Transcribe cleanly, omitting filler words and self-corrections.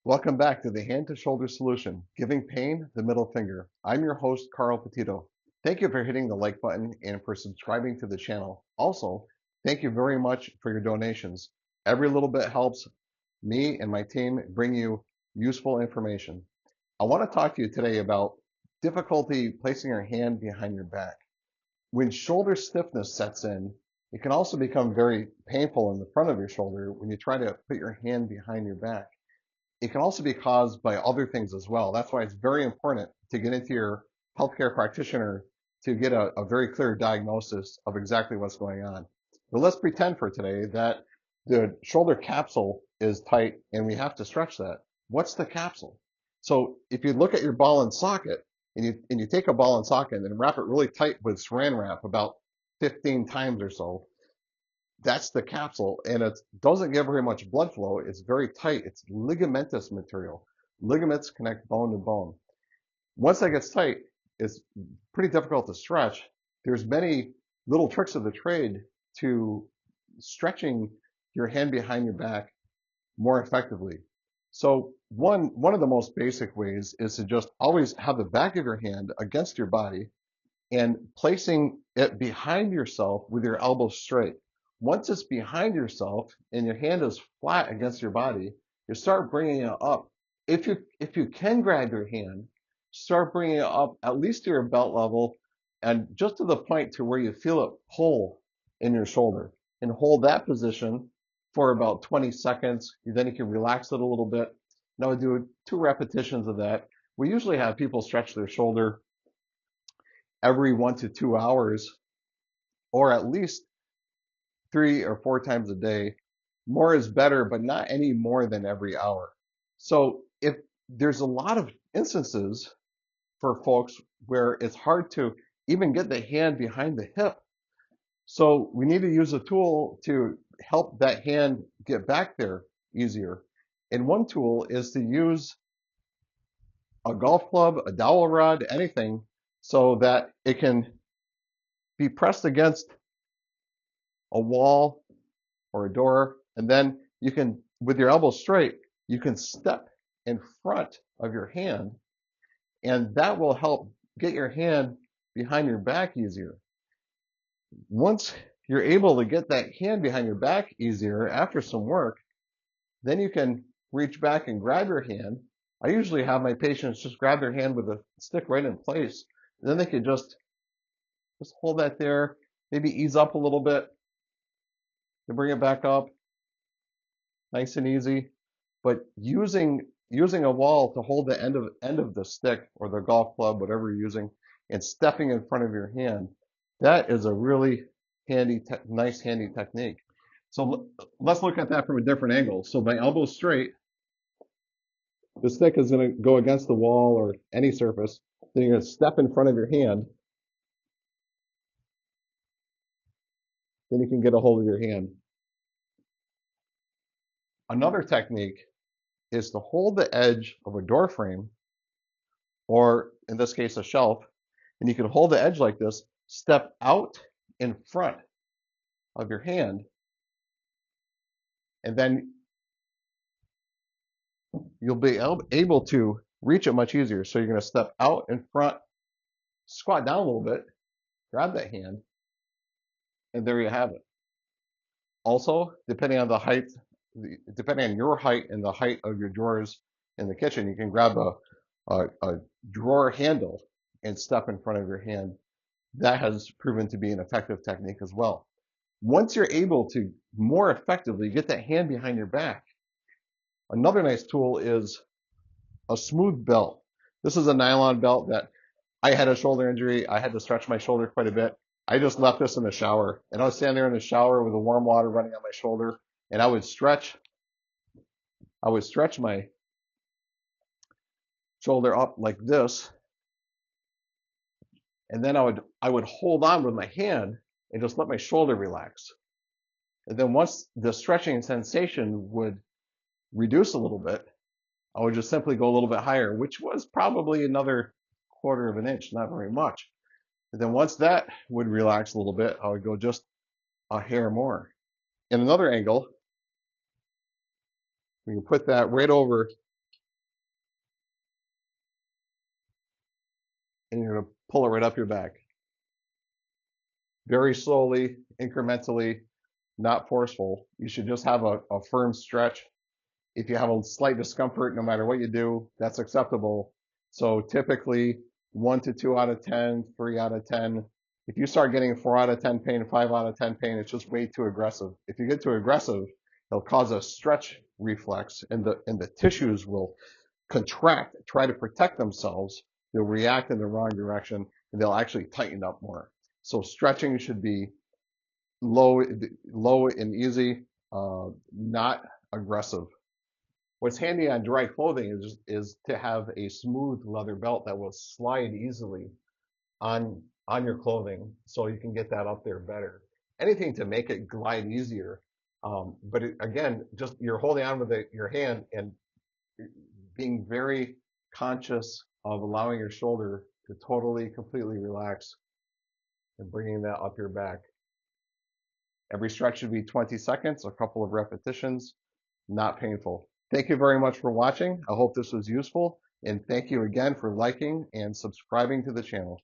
Welcome back to the Hand to Shoulder Solution, giving pain the middle finger. I'm your host, Carl Petito. Thank you for hitting the like button and for subscribing to the channel. Also, thank you very much for your donations. Every little bit helps me and my team bring you useful information. I want to talk to you today about difficulty placing your hand behind your back. When shoulder stiffness sets in, it can also become very painful in the front of your shoulder when you try to put your hand behind your back. It can also be caused by other things as well. That's why it's very important to get into your healthcare practitioner to get a very clear diagnosis of exactly what's going on. But let's pretend for today that the shoulder capsule is tight and we have to stretch that. What's the capsule? So if you look at your ball and socket and you take a ball and socket and wrap it really tight with saran wrap about 15 times or so, that's the capsule, and it doesn't give very much blood flow. It's very tight. It's ligamentous material. Ligaments connect bone to bone. Once that gets tight, it's pretty difficult to stretch. There's many little tricks of the trade to stretching your hand behind your back more effectively. So one of the most basic ways is to just always have the back of your hand against your body and placing it behind yourself with your elbows straight. Once it's behind yourself and your hand is flat against your body, you start bringing it up. If you can grab your hand, start bringing it up at least to your belt level and just to the point to where you feel it pull in your shoulder, and hold that position for about 20 seconds. Then you can relax it a little bit. Now do 2 repetitions of that. We usually have people stretch their shoulder every 1 to 2 hours, or at least 3 or 4 times a day. More is better, but not any more than every hour. So if there's a lot of instances for folks where it's hard to even get the hand behind the hip, so we need to use a tool to help that hand get back there easier. And one tool is to use a golf club, a dowel rod, anything, so that it can be pressed against a wall or a door, and then you can, with your elbow straight, you can step in front of your hand, and that will help get your hand behind your back easier. Once you're able to get that hand behind your back easier after some work, then you can reach back and grab your hand. I usually have my patients just grab their hand with a stick right in place. And then they can just hold that there, maybe ease up a little bit, and bring it back up, nice and easy. But using a wall to hold the end of the stick or the golf club, whatever you're using, and stepping in front of your hand, that is a really nice handy technique. So let's look at that from a different angle. So my elbow's straight, the stick is going to go against the wall or any surface. Then you're going to step in front of your hand. Then you can get a hold of your hand. Another technique is to hold the edge of a door frame, or in this case, a shelf, and you can hold the edge like this, step out in front of your hand, and then you'll be able to reach it much easier. So you're going to step out in front, squat down a little bit, grab that hand, and there you have it. Also, depending on the height, depending on your height and the height of your drawers in the kitchen, you can grab a drawer handle and step in front of your hand. That has proven to be an effective technique as well. Once you're able to more effectively get that hand behind your back, another nice tool is a smooth belt. This is a nylon belt that I had a shoulder injury. I had to stretch my shoulder quite a bit. I just left this in the shower, and I was standing there in the shower with the warm water running on my shoulder, and I would stretch my shoulder up like this, and then I would hold on with my hand and just let my shoulder relax. And then once the stretching sensation would reduce a little bit, I would just simply go a little bit higher, which was probably another 1/4 of an inch, not very much. And then once that would relax a little bit, I would go just a hair more. In another angle, we can put that right over and you're going to pull it right up your back. Very slowly, incrementally, not forceful. You should just have a firm stretch. If you have a slight discomfort, no matter what you do, that's acceptable. So typically 1 to 2 out of 10, 3 out of 10. If you start getting 4 out of 10 pain, 5 out of 10 pain, it's just way too aggressive. If you get too aggressive, it'll cause a stretch reflex and the tissues will contract, try to protect themselves. They'll react in the wrong direction and they'll actually tighten up more. So stretching should be low and easy, not aggressive. What's handy on dry clothing is to have a smooth leather belt that will slide easily on your clothing, so you can get that up there better. Anything to make it glide easier. But again, just you're holding on with your hand and being very conscious of allowing your shoulder to totally, completely relax and bringing that up your back. Every stretch should be 20 seconds, a couple of repetitions, not painful. Thank you very much for watching. I hope this was useful, and thank you again for liking and subscribing to the channel.